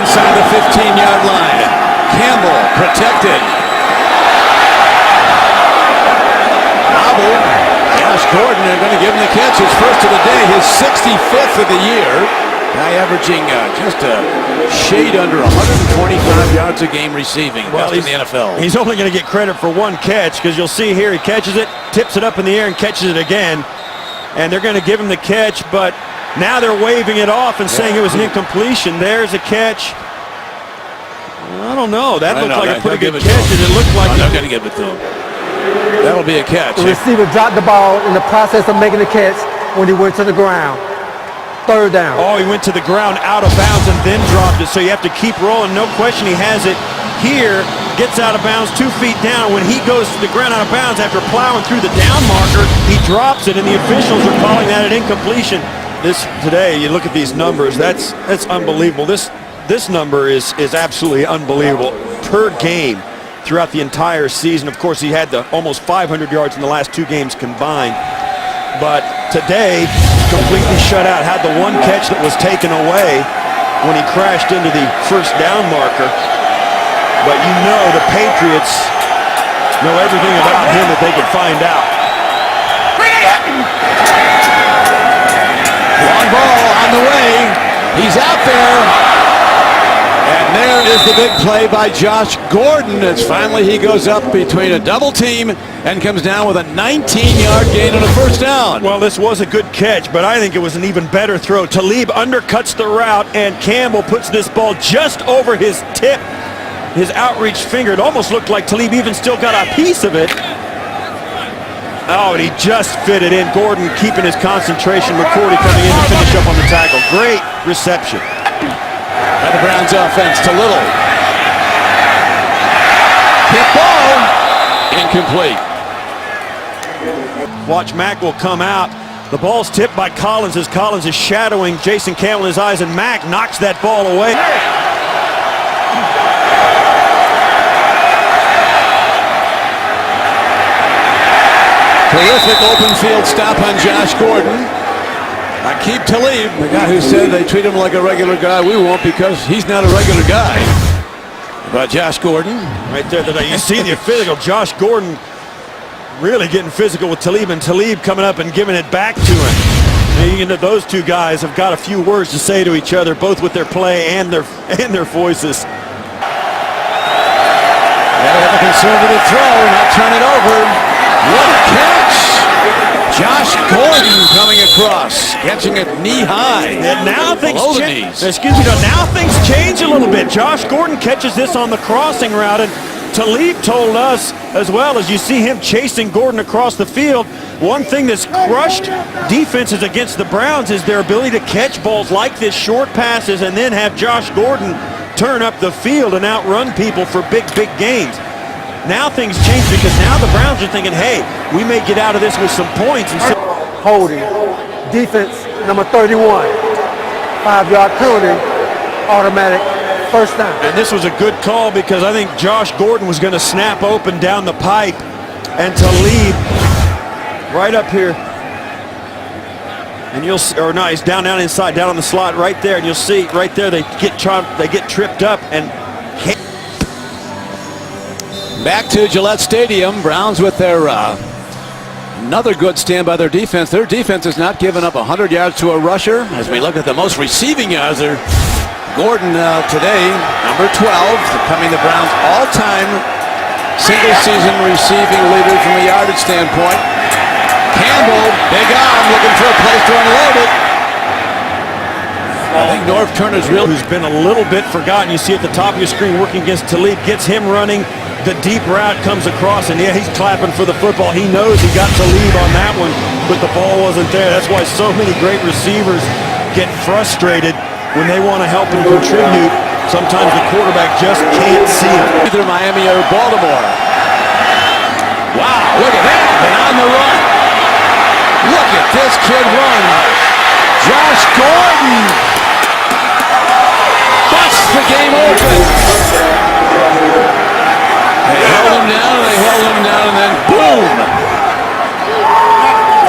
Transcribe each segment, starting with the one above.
inside the 15-yard line. Campbell protected. Bobble. Josh Gordon, they're going to give him the catch. His first of the day, his 65th of the year. Guy averaging just a shade under 125 yards a game receiving. Well, he's in the NFL. He's only going to get credit for one catch, because you'll see here he catches it, tips it up in the air, and catches it again. And they're going to give him the catch, but now they're waving it off and saying it was an incompletion. There's a catch. I don't know. That looked like a pretty good catch, and it looked like I'm going to give it to him. That'll be a catch. The receiver dropped the ball in the process of making the catch when he went to the ground. Third down. Oh, he went to the ground out of bounds and then dropped it, so you have to keep rolling. No question he has it here. Gets out of bounds 2 feet down. When he goes to the ground out of bounds after plowing through the down marker, he drops it, and the officials are calling that an incompletion. Today, you look at these numbers, that's unbelievable. This number is absolutely unbelievable per game throughout the entire season. Of course, he had almost 500 yards in the last 2 games combined. But today, completely shut out. Had the one catch that was taken away when he crashed into the first down marker. But you know the Patriots know everything about him that they can find out. Long ball on the way. He's out there. And there is the big play by Josh Gordon as finally he goes up between a double team and comes down with a 19-yard gain on a first down. Well, this was a good catch, but I think it was an even better throw. Talib undercuts the route, and Campbell puts this ball just over his tip, his outreach finger. It almost looked like Talib even still got a piece of it. Oh, and he just fit it in. Gordon keeping his concentration. McCourty coming in to finish up on the tackle. Great reception. By the Browns offense to Little. Hit ball. Incomplete. Watch Mack will come out. The ball's tipped by Collins as Collins is shadowing Jason Campbell in his eyes, and Mack knocks that ball away. Terrific open field stop on Josh Gordon. Aqib Talib, the guy who said they treat him like a regular guy, we won't because he's not a regular guy. But Josh Gordon. Right there, you see the physical. Josh Gordon really getting physical with Talib, and Talib coming up and giving it back to him. And you know, those two guys have got a few words to say to each other, both with their play and their voices. Gotta have a conservative throw, not turn it over. What a catch! Josh Gordon coming across, catching it knee high. And now things change. Now things change a little bit. Josh Gordon catches this on the crossing route, and Talib told us as well, as you see him chasing Gordon across the field, one thing that's crushed defenses against the Browns is their ability to catch balls like this, short passes, and then have Josh Gordon turn up the field and outrun people for big gains. Now things change because now the Browns are thinking, hey, we may get out of this with some points. And holding. Defense, number 31. 5-yard penalty, automatic first down. And this was a good call because I think Josh Gordon was going to snap open down the pipe, and Talib right up here. And you'll see, or no, he's down inside, down on the slot right there, and you'll see right there they get tripped up and back to Gillette Stadium. Browns with their another good stand by their defense. Their defense has not given up 100 yards to a rusher. As we look at the most receiving yards, there, Gordon today, number 12, becoming the Browns' all-time single-season receiving leader from a yardage standpoint. Campbell, big arm, looking for a place to unload it. I think Norv Turner's who's been a little bit forgotten. You see at the top of your screen working against Talib, gets him running. The deep route comes across, and yeah, he's clapping for the football. He knows he got Talib on that one, but the ball wasn't there. That's why so many great receivers get frustrated when they want to help and contribute. Sometimes the quarterback just can't see it. Either Miami or Baltimore. Wow, look at that, and on the run. Look at this kid run. Josh Gordon busts the game open. They held him down, and then boom!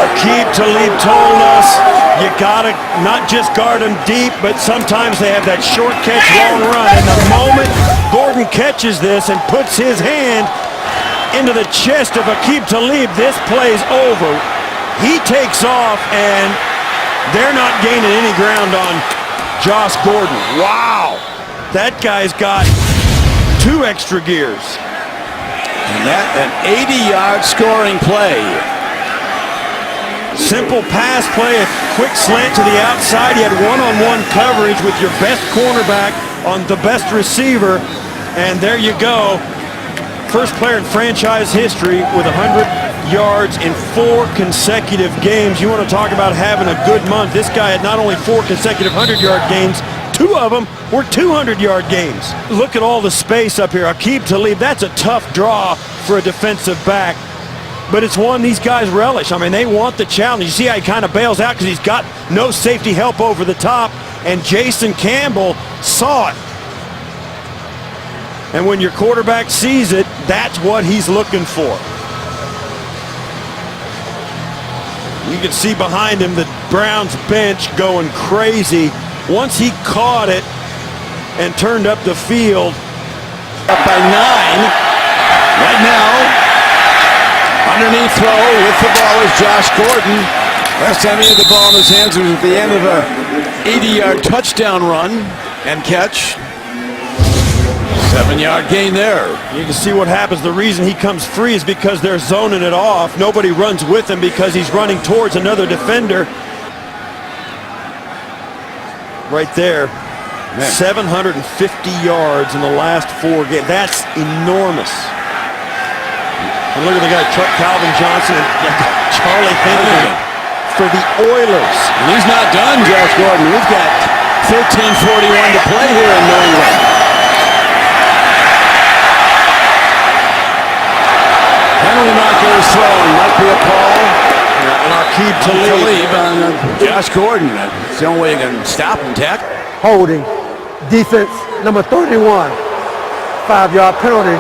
Aquib Talib told us You gotta not just guard them deep, but sometimes they have that short catch, long run. And the moment Gordon catches this and puts his hand into the chest of Aquib Talib, this play's over. He takes off, and they're not gaining any ground on Josh Gordon. Wow, that guy's got 2 extra gears. And that an 80-yard scoring play. Simple pass play, a quick slant to the outside. He had one-on-one coverage with your best cornerback on the best receiver. And there you go. First player in franchise history with 100 yards in 4 consecutive games. You want to talk about having a good month. This guy had not only 4 consecutive 100-yard games, 2 of them were 200-yard games. Look at all the space up here. Aqib Talib, that's a tough draw for a defensive back. But it's one these guys relish. I mean, they want the challenge. You see how he kind of bails out because he's got no safety help over the top. And Jason Campbell saw it. And when your quarterback sees it, that's what he's looking for. You can see behind him the Browns bench going crazy. Once he caught it and turned up the field. Up by 9. Right now, underneath throw with the ball is Josh Gordon. Last time he had the ball in his hands was at the end of a 80-yard touchdown run and catch. 7-yard gain there. You can see what happens. The reason he comes free is because they're zoning it off. Nobody runs with him because he's running towards another defender. Right there. Man. 750 yards in the last 4 games. That's enormous. And look at the guy, Calvin Johnson and Charlie Henry for the Oilers. And he's not done, Josh Gordon. We've got 13:41 to play here in New England. Penalty marker is thrown. Might be a call. And Aquib Talib on Josh Gordon. That's the only way you can stop him, Tech. Holding. Defense number 31. 5-yard penalty.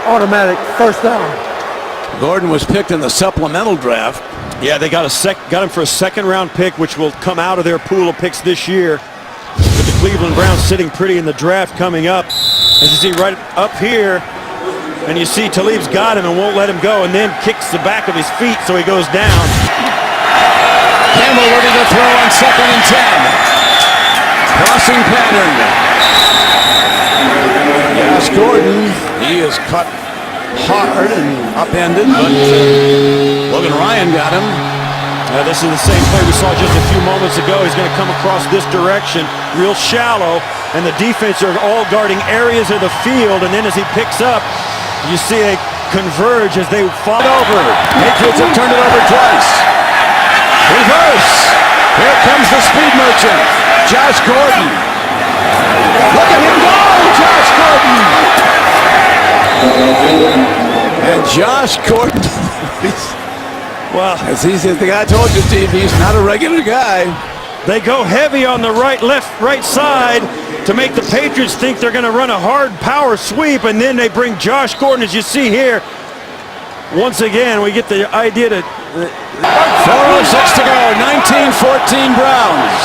Automatic first down. Gordon was picked in the supplemental draft. Yeah, they got him for a 2nd-round pick, which will come out of their pool of picks this year. With the Cleveland Browns sitting pretty in the draft coming up. As you see right up here, and you see Talib's got him and won't let him go, and then kicks the back of his feet so he goes down. Campbell ready to throw on 2nd and 10. Crossing pattern. Josh Gordon, he is cut hard and upended, but Logan Ryan got him. This is the same play we saw just a few moments ago. He's going to come across this direction, real shallow, and the defense are all guarding areas of the field, and then as he picks up, you see they converge as they fall over. Patriots have turned it over twice. Reverse. Here comes the speed merchant, Josh Gordon. Look at him go, Josh Gordon. And Josh Gordon, well, as the guy told you, Steve, he's not a regular guy. They go heavy on the right side to make the Patriots think they're going to run a hard power sweep, and then they bring Josh Gordon, as you see here. Once again, we get the idea to... 4:06 to go, 19-14 Browns.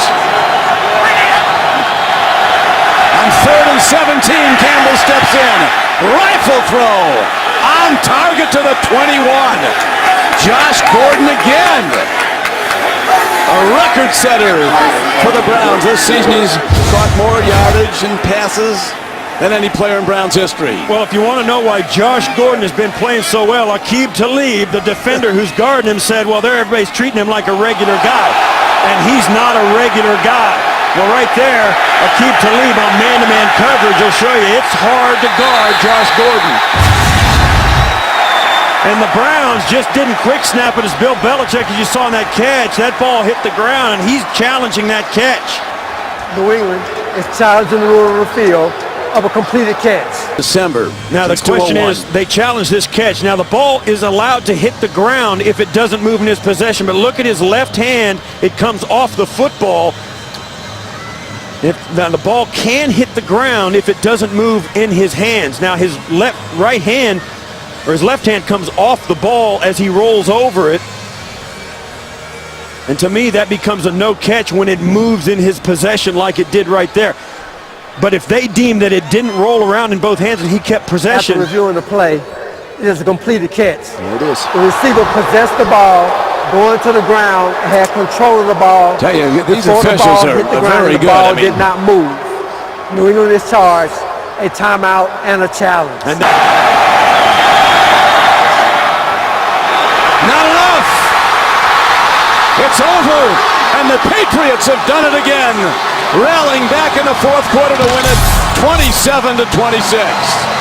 On 3rd and 17, Campbell steps in. Rifle throw. On target to the 21. Josh Gordon again. A record setter for the Browns. This season he's caught more yardage and passes than any player in Browns history. Well, if you want to know why Josh Gordon has been playing so well, Aqib Talib, the defender who's guarding him, said, well, everybody's treating him like a regular guy. And he's not a regular guy. Well, right there, Aqib Talib on man-to-man coverage will show you it's hard to guard Josh Gordon. And the Browns just didn't quick snap it as Bill Belichick, as you saw in that catch. That ball hit the ground, and he's challenging that catch. New England is challenging the rule of the field of a completed catch. December. Now the question is, they challenge this catch. Now the ball is allowed to hit the ground if it doesn't move in his possession, but look at his left hand. It comes off the football. Now the ball can hit the ground if it doesn't move in his hands. Now his right hand, or his left hand, comes off the ball as he rolls over it. And to me, that becomes a no catch when it moves in his possession like it did right there. But if they deem that it didn't roll around in both hands and he kept possession. After reviewing the play, it is a completed catch. There it is. The receiver possessed the ball, going to the ground, had control of the ball. Tell you, these Before the officials ball are hit the ground, very the good. ball I mean, did not move. New England is charged a timeout and a challenge. And not enough. It's over, and the Patriots have done it again, rallying back in the fourth quarter to win it 27-26.